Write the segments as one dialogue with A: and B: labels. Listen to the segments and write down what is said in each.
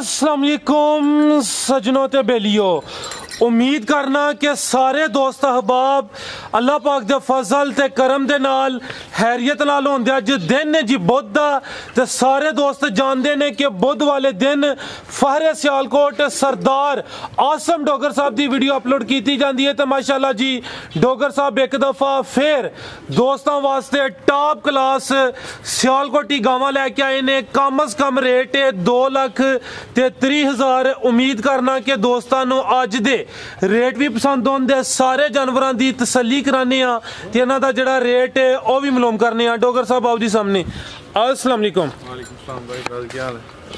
A: अस्सलाम वालेकुम सजनों ते बेलियो। उम्मीद करना कि सारे दोस्त अहबाब अल्लाह पाक दे फजल ते करम दे नाल हैरियत नाल होंदे। अज दिन है जी बुध दा ते सारे दोस्त जानते ने कि बुध वाले दिन फहरे सियालकोट सरदार आसम डोगर साहब की वीडियो अपलोड की जाती है। तो माशाल्लाह जी डोगर साहब एक दफ़ा फिर दोस्तों वास्ते टॉप क्लास सियालकोटी गावां लैके आए ने। कम अज कम रेट है 2,30,000। उम्मीद करना कि दोस्तों अज दे रेट भी पसंद आते। सारे जानवरों की तसल्ली कराने ते इन्हां दा जिहड़ा रेट है वह भी मालूम करने। डोगर साहब आओ जी सामने। अस्सलाम वालेकुम।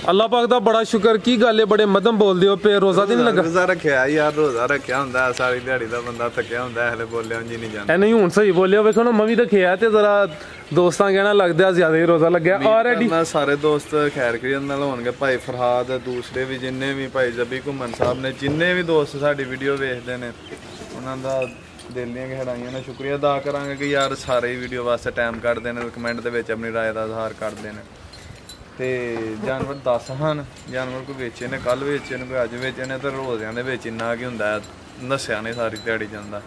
A: अल्लाह पाक दा बड़ा शुक्र। की गल है बड़े मदम बोलदे हो पे? रोजा ते नहीं लगा?
B: रोजा रखया यार, रोजा रखया हुंदा सारी दिहाड़ी दा बंदा थक्या हुंदा हले बोलिया जी नहीं जांदा।
A: नहीं हुण सही बोलिया। वेखो ना मैं भी रखया ते जरा दोस्तां कहना लगदा ज्यादा ही रोजा लग्या ऑलरेडी।
B: सारे दोस्त खैर खैरियत नाल होणगे। भाई फरहाद दूसरे भी जिन्ने भी भाई जबी घुमन साहब ने जिन्ने भी दोस्त साडी वीडियो देखदे ने उन्हां दा दिल दियां गहराइयां नाल शुक्रिया अदा करांगे कि यार सारे ही वीडियो वास्ते टाइम कढदे ने, कमेंट दे विच अपनी राय दा इजहार करदे ने। ते जानवर 10 हन जानवर कोई बेचे ने, कल बेचे ने, कोई अज बेचे ने। तो रोज़ियां दे विच इन्ना कि हुंदा नस्या नहीं सारी दिहाड़ी जांदा।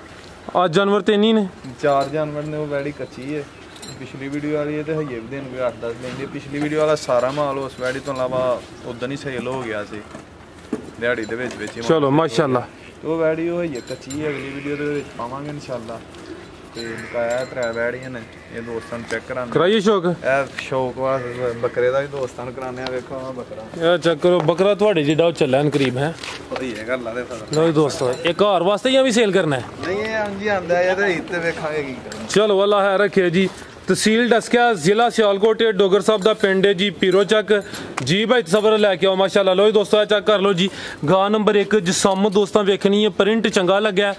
A: आज जानवर 3 ही ने,
B: 4 जानवर ने। वो वैड़ी कच्ची है पिछली वीडियो वाली है तो हइये भी दिन कोई 8-10 लेंदी। पिछली वीडियो वाला सारा माल उस वैड़ी तो इलावा उदन ही सेल हो गया सी दिहाड़ी दे विच।
A: चलो माशाल्लाह।
B: तो वो वैड़ी वो हइये कच्ची है, अगली वीडियो दे विच पावांगे इंशाल्लाह। ते बकाया 3 वैड़ियां ने, ये दोस्तां चेक कराने
A: कराइए शौक।
B: शौक वास्ते बकरे दा भी दोस्तां कराने। वेखो बकरा
A: यार चेक करो बकरा थोड़े जिड्डा चलन करीब है।
B: ये गल्ला दे फल
A: लो दोस्तों एक घर वास्ते या भी सेल करना है?
B: नहीं ये हां जी आंदा है ते इत्ते वेखांगे की करना।
A: चलो अल्लाह है रखे जी। तहसील डस्किया जिला सियालकोट डोगर साहब का पिंड है जी पीरो चक जी। भाई तस्वर लैके आओ माशाल्लाह। लो दोस्तों चेक कर लो जी। गां नंबर 1 जिसम दोस्तों वेखनी है, प्रिंट चंगा लग्या,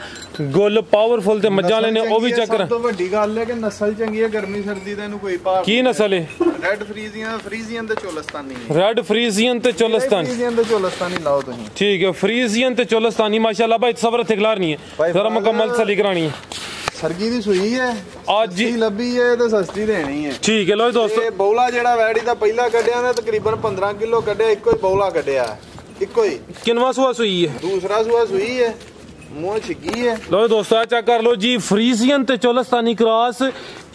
A: गुल पावरफुल ते मज्जां वाले ने वो भी चेक कर।
B: सब तो वड्डी गल है कि नस्ल चंगी है, गर्मी सर्दी दा इनु कोई भाव
A: की नस्ल है?
B: रेड फ्रीजियन ते चोलस्तानी।
A: रेड फ्रीजियन ते चोलस्तानी।
B: फ्रीजियन ते चोलस्तानी लाओ तुसीं।
A: ठीक है फ्रीजियन ते चोलस्तानी माशाल्लाह। भाई तस्वर इत्थे खलारनी है, जरा मुकम्मल तसल्ली करानी है।
B: सरगी दी सुई है
A: आज जी
B: लब्भी है ते सस्ती देनी है।
A: ठीक है लो दोस्तों
B: ये बौला जेड़ा वैड़ी दा पहला कड्डिया ने तकरीबन 15 किलो कड्डिया। इको ही बौला कड्डिया, इको ही।
A: किनवा सुआ सुई है?
B: दूसरा सुआ सुई है, मुंह छिगी है। लो
A: दोस्तों चेक कर लो जी। फ्रीजियन ते चोलस्तानी क्रॉस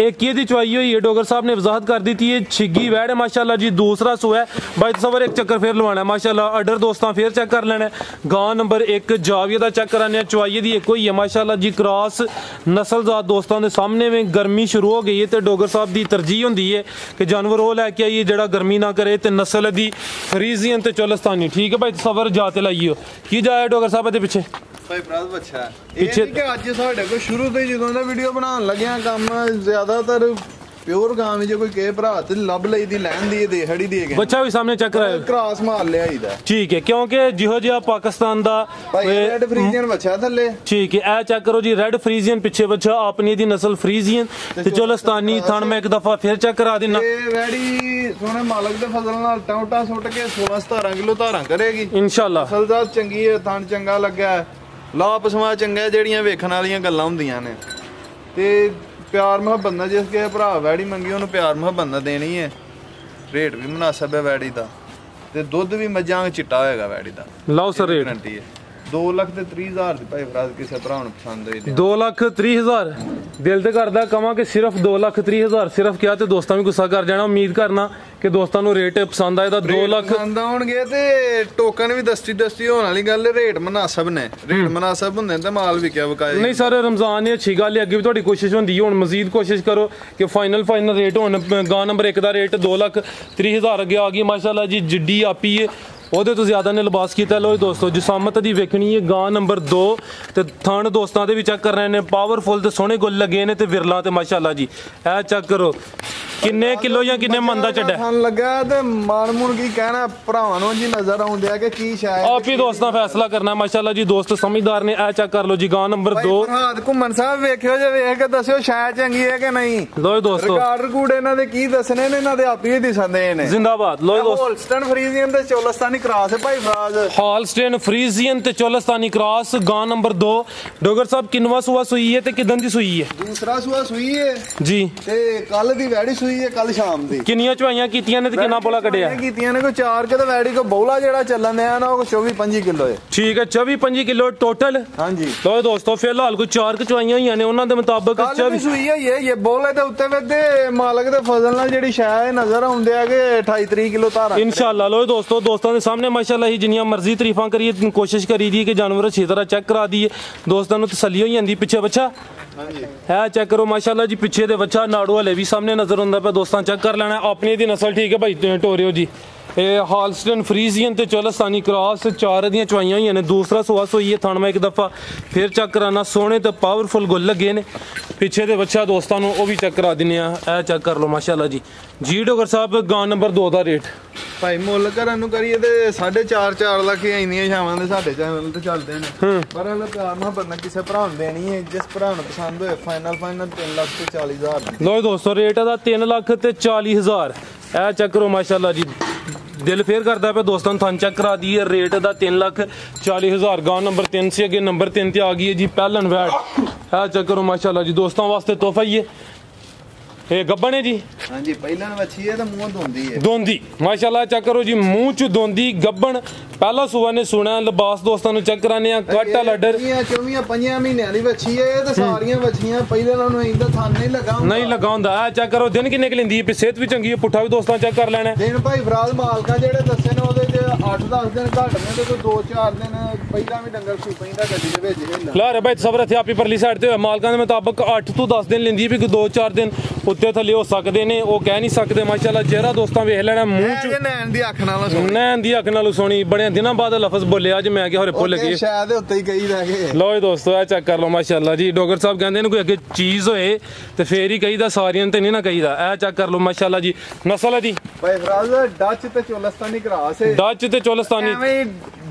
A: एक ये दी चुवाई हुई है। डोगर साहब ने वजाहत कर दी थी। ये छिगी वैड़ है माशाल्लाह जी। दूसरा सुआ है। भाई तस्वर एक चक्कर फिर लवाना है माशाल्लाह। अडर दोस्तों फिर चेक कर लेना है। गां नंबर 1 जाविया दा चेक कराने। चुवाई दी एक हुई है माशाल्लाह जी। क्रॉस नस्लजात दोस्तों के सामने में गर्मी शुरू हो गई है तो डोगर साहब की तरजीह होंदी है कि जानवर वो लैके आइए जेड़ा गर्मी ना करे। तो नस्ल दी फ्रीजियन ते चोलस्तानी। ठीक है भाई तस्वर जाते लाइए की जाए डोगर साहब के पिछे
B: पिछे अज साढ़े को शुरू तो जो वीडियो बनाने लगे काम ज्यादातर प्योर गांव में जो कोई के भरा ते लब लई दी लैन दी देहड़ी दी
A: बच्चा भी सामने चेक कराया
B: क्रॉस मार लिया इदा। ठीक
A: है क्योंकि जिहो जिहा पाकिस्तान दा
B: रेड फ्रीजियन बच्चा थल्ले।
A: ठीक है ए चेक करो जी। रेड फ्रीजियन पिछे बच्चा अपनी दी नस्ल फ्रीजियन ते चोलस्तानी थान मैं एक दफा फिर चेक करा देना।
B: रेडी सोने मालक दे फजल नाल टौटा सुट के 16-17 किलो धारा करेगी इंशाल्लाह। नस्लजात चंगी है, थान चंगा लगा है, ला पसमा चंगा जेड़ियां वेखण वालियां गल्लां हुंदियां ने। ते प्यार मुहब्बत ना जिस के भरा वैड़ी मंगी उन्होंने प्यार मुहब्बत ना देनी है। रेट भी मुनासिब है वैड़ी का ते दुध भी मज्जां चिट्टा होएगा वैड़ी का।
A: लाओ सर रेट
B: गारंटी है 2,30,000 दी। भाई फराज किसी भरा पसंद होई
A: 2,30,000 दिल ते करदा कवां कि सिर्फ 2,30,000 सिर्फ क्या ते दोस्तां भी गुस्सा कर जाना। उम्मीद करना कि दोस्तां नूं रेट पसंद आए 2 लाख
B: पसंद आउणगे ते टोकन भी दस्ती होने वाली गल। रेट मुनासिब ने, रेट मुनासिब हुंदे ते माल विकिया वकाया
A: नहीं। सर रमजान ने अच्छी गल है, अगे भी तुहाडी कोशिश हुंदी है, हुण मजीद कोशिश करो कि फाइनल रेट होण। गां नंबर 1 दा रेट 2,30,000 अगे आ गई माशाल्लाह जी। जिड्डी आपी है ਉਹਦੇ ਤੋਂ ਜ਼ਿਆਦਾ ਨੇ ਲਿਬਾਸ ਕੀਤਾ। ਲੋ ਦੋਸਤੋ ਜਿਸਾਮਤ ਦੀ ਵੇਖਣੀ ਹੈ। ਗਾਂ ਨੰਬਰ 2 ਤੇ ਥਣ ਦੋਸਤਾਂ ਦੇ ਵੀ ਚੈੱਕ ਕਰ ਰਹੇ ਨੇ। ਪਾਵਰਫੁਲ ਤੇ ਸੋਹਣੇ ਗੁੱਲ ਲੱਗੇ ਨੇ ਤੇ ਵਿਰਲਾ ਤੇ ਮਾਸ਼ਾਅੱਲਾ ਜੀ ਇਹ ਚੈੱਕ ਕਰੋ किन्ने किलो या किन्ने मन दा चढ़ा
B: सन लगा ते मान मुन की कहना भरावां नूं जी नजर आउंदे आ कि की शायद
A: आप ही दोस्तां फैसला करना माशाल्लाह जी। दोस्त समझदार ने ए चेक कर लो जी। गां नंबर 2
B: फरहाद घुमन साहब वेखियो जे वेख के दस्सियो शायद चंगी है कि नहीं।
A: लो दोस्तों
B: रिकॉर्ड रिकूड इन्हां दे की दसने ने, इन्हां दे आप ही दिसंदे ने।
A: जिंदाबाद। लो दोस्तों
B: होलस्टन फ्रीजियन ते चोलस्तानी क्रॉस है भाई फराज।
A: हॉलस्टेन फ्रीजियन ते चोलस्तानी क्रॉस गां नंबर 2। डोगर साहब किनवा सुआ सुई है ते किदन दी सुई है?
B: दूसरा सुआ सुई है
A: जी।
B: ते कल दी वैड़ी सुई ਸੂਈ ਹੈ ਕੱਲ ਸ਼ਾਮ ਦੀ।
A: ਕਿੰਨੀਆਂ ਚਵਾਈਆਂ ਕੀਤੀਆਂ ਨੇ ਤੇ ਕਿੰਨਾ ਬੋਲਾ ਕੱਢਿਆ?
B: ਕੀਤੀਆਂ ਨੇ ਕੋਈ 4 ਕੇ ਤੇ ਵੈੜੀ ਕੋ ਬੌਲਾ ਜਿਹੜਾ ਚੱਲਣ ਦਿਆ ਨਾ ਉਹ 24-25 ਕਿਲੋ ਹੈ।
A: ਠੀਕ ਹੈ 24-25 ਕਿਲੋ ਟੋਟਲ।
B: ਹਾਂਜੀ
A: ਲੋ ਦੋਸਤੋ ਫਿਲਹਾਲ ਕੋਈ 4 ਕ ਚਵਾਈਆਂ ਹੋਈਆਂ ਨੇ ਉਹਨਾਂ ਦੇ ਮੁਤਾਬਕ।
B: ਕੱਲ ਸੂਈ ਹੈ ਇਹ ਬੋਲੇ ਦੇ ਉੱਤੇ ਵੇ ਮਾਲਕ ਦੇ ਫਜ਼ਲ ਨਾਲ ਜਿਹੜੀ ਸ਼ਾਇਦ ਨਜ਼ਰ ਆਉਂਦੇ ਆ ਕਿ 28-30 ਕਿਲੋ ਧਾਰਾ
A: इंशाल्लाह। लो दोस्तों ਦੋਸਤਾਂ ਦੇ ਸਾਹਮਣੇ ਮਾਸ਼ਾਅੱਲਾ ਹੀ ਜਿੰਨੀਆਂ ਮਰਜ਼ੀ ਤਾਰੀਫਾਂ ਕਰੀਏ ਕੋਸ਼ਿਸ਼ ਕਰੀ ਦੀ ਕਿ ਜਾਨਵਰ ਅੱਛੀ ਤਰ੍ਹਾਂ ਚੈੱਕ ਕਰਾ ਦਈਏ, ਦੋਸਤਾਂ ਨੂੰ ਤਸੱਲੀ ਹੋ ਜਾਂਦੀ। ਪਿੱਛੇ ਬੱਚਾ है चेक करो माशाल्लाह जी, पीछे दे बच्चा नाड़ू हले भी सामने नजर आंदा पे। दोस्तां चेक कर लेना अपनी दी नस्ल ठीक है भाई टोरियो जी। हालस्टन फ्रीजियन ते चोलस्तानी क्रॉस 4 दियां चवाइयां हुई ने। दूसरा सुआ सोई है थान में एक दफ़ा फिर चेक कराना। सोने तो पावरफुल गुल लगे ने। पिछे दे बच्चा दोस्तों वो भी चेक करा दिने। चेक कर लो माशाल्लाह जी। जी डोगर साहब गां नंबर 2 का रेट
B: भाई मुल घरां नूं करिए ते 4.5 लाख इंनियां छावां दे साडे चैनल ते चलदे ने। पर हले प्यार मुहब्बत नाल किसे भरा नूं देनी है, जिस भरा नूं पसंद होए फाइनल 3,40,000।
A: लो दोस्तों रेट दा 3,40,000। चेक करो माशाल्लाह जी। दिल फेर करता पे दोस्तों थान चेक करा दी है। रेट दा 3,40,000। गां नंबर 3 से अगे नंबर 3 ते आ गई है जी पहलन वैट। चेक करो माशाल्लाह जी। दोस्तों वास्ते तोहफा ही है। ये गब्बन है जी।
B: हां जी पहलन वछी है ते मुंह धोंदी है।
A: धोंदी माशाल्लाह। चेक करो जी मुंह च धोंदी गब्बन पहला सुआ ने सुना। लिबास दोस्तों चेक कराने कट लडर
B: 24-25 महीनों दी वछी है ते सारियां वछियां पहले नालों इंदा थान नहीं लगा
A: हुंदा। चेक करो दिन किन्ने क लिंदी है, सेहत भी चंगी है। पुट्ठा भी दोस्तों चेक कर लेना।
B: दिन भाई फराज मालका जेड़े दस्से ने ओदे च 8-10 दिन घट ने ते 2-4 दिन पहला भी डंगर सू पैंदा गड्डी दे विच।
A: ला रे भाई सबर थे आपी परली साइड ते मालका दे मुताबिक 8 ਤੋਂ 10 दिन लिंदी भी 2-4 दिन उत्ते थल्ले हो सकदे ने। वो कह नहीं सकदे माशाल्लाह। चेहरा दोस्तों वेख लेना मुंह च
B: नैन दी अख नाल सोनी।
A: नैन दी अख नाल सोनी। बड़े दिनों बाद लफ्ज बोले अज मैं कि हरे भुल गए
B: शायद उत्ते ही कही रह गए।
A: लो दोस्तों चेक कर लो माशाल्लाह जी। डोगर साहब कहंदे ने कोई अगे चीज होए ते फेर ही कहीदा, सारियां ते नहीं ना कहीदा। चेक कर लो माशाल्लाह जी। नस्ल है दी
B: भाई फराज डच ते चोलस्तानी क्रॉस है।
A: डच ते चोलस्तानी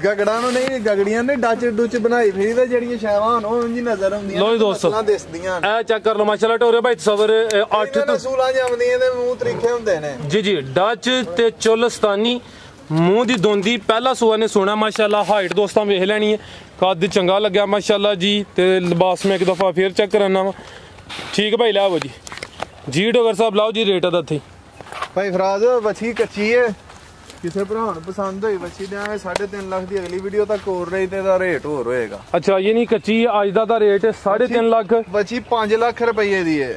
B: गगड़ा नु नहीं गगड़ियां ने डच डुच बनाई फिरी ते जेड़ियां शैवां होन ओह इंजी नजर आउंदियां।
A: लो दोस्तों
B: दिसदियां
A: चेक कर लो माशाल्लाह। टोरे भाई सबर 8
B: तो 16 जमदियां ते मुंह तरीके हुंदे ने। जी
A: जी डच ते चोलस्तानी मूँह दी दोंदी पहला सुआ ने सोना माशाल्लाह। हाइट दोस्तों वेख लैनी है। कद चंगा लग्या माशाल्लाह जी। ते लिबास में एक दफ़ा फिर चेक कराना वा। ठीक भाई लाओ जी। जी डोगर साहब लाओ जी। रेट दा थी
B: भाई फराज वछी कच्ची है, किसे भरा नूं पसंद होई वछी देंगे 3.5 लाख दी। अगली वीडियो तक होर रही ते दा रेट होर होएगा।
A: अच्छा ये नहीं कच्ची अज दा रेट 3.5 लाख।
B: वछी 5 लाख रुपये दी है।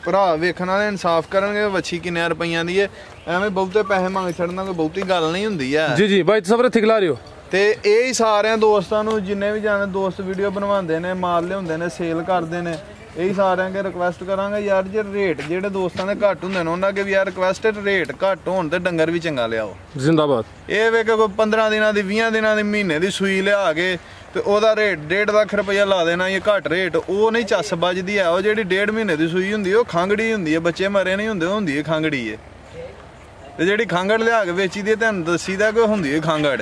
B: भरा वेखण वाले इंसाफ करनगे वछी किन्ने रुपइयां दी है। एवें बहुते पैसे मंग छड़ना कोई बहुती गल नहीं हुंदी है।
A: जी जी भाई सबर थिकला रहे हो
B: ते यही सारे दोस्तां नूं जिन्ने भी जाने दोस्त वीडियो बनवांदे ने, माल लियाउंदे ने, सेल करदे ने, यही सारे अगे रिक्वेस्ट करांगे यार जे रेट जेडे दोस्तां दे घट हुंदे ने उन्हां अगे भी यार रिक्वेस्ट रेट घट होण ते डंगर भी चंगा लियाओ।
A: जिंदाबाद।
B: ये वे कोई 15 दिनां दी 20 दिनां दी महीने दी सूई लिया के ते ओदा रेट 1.5 लाख रुपया ला देना। ये घट रेट वो नहीं चस बजदी है। वो जेडी 1.5 महीने दी सूई हुंदी है खंगड़ी हुंदी है। बच्चे मरे नहीं हुंदे, हुंदी है खंगड़ी है। ते जेडी खंगड़ लिया के बेची दी तुहानूं दसीदा कि हुंदी है खंगड़।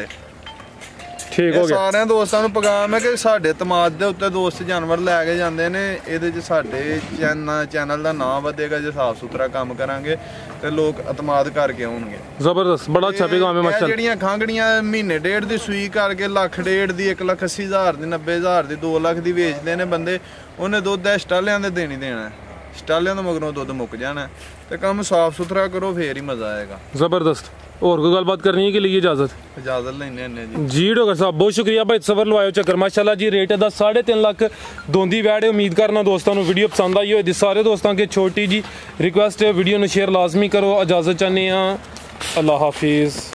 B: ठीक हो गया। सारे दोस्तों नूं पैगाम है कि साडे तमाद दे उत्ते दोस्त जानवर लैके जांदे ने। इहदे च साडे चैनल दा नाम वधेगा जे साफ सुथरा काम करांगे ते लोग अतमाद करके आउणगे।
A: जबरदस्त बड़ा अच्छा पैगाम है माशाल्लाह।
B: जेड़ियां खांगड़ियां महीने 1.5 दी सूई करके 1,00,000 दी 1,80,000 दी 90,000 दी 2 लाख दी बेचदे ने बंदे। उन्हें दुद्ध स्टालियां दे देनी देना है। स्टालियां तो मगरों दुद्ध मुक जाना है। तो काम साफ सुथरा करो फिर ही मजा आएगा।
A: जबरदस्त। और कोई गलबात करनी है कि लिए इजाजत
B: लेने जी।
A: जी डॉक्टर साहब बहुत शुक्रिया भाई सबर लवायो चक्कर माशाल्लाह जी। रेट है 3.5 लाख दोंदी वैड। उम्मीद करना दोस्तों को वीडियो पसंद आई हो। सारे दोस्तों के छोटी जी रिक्वेस्ट है वीडियो शेयर लाजमी करो। इजाजत चाहते हैं। अल्लाह हाफिज़।